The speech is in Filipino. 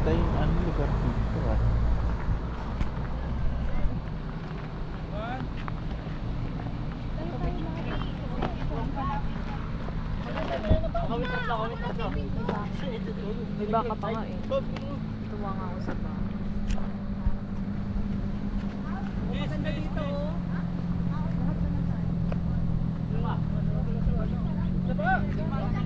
maganda yung ano, lugar dito ah. May baka pa nga eh. Tuwa nga ako sa baka. Maganda dito oh. Lahat na lang tayo.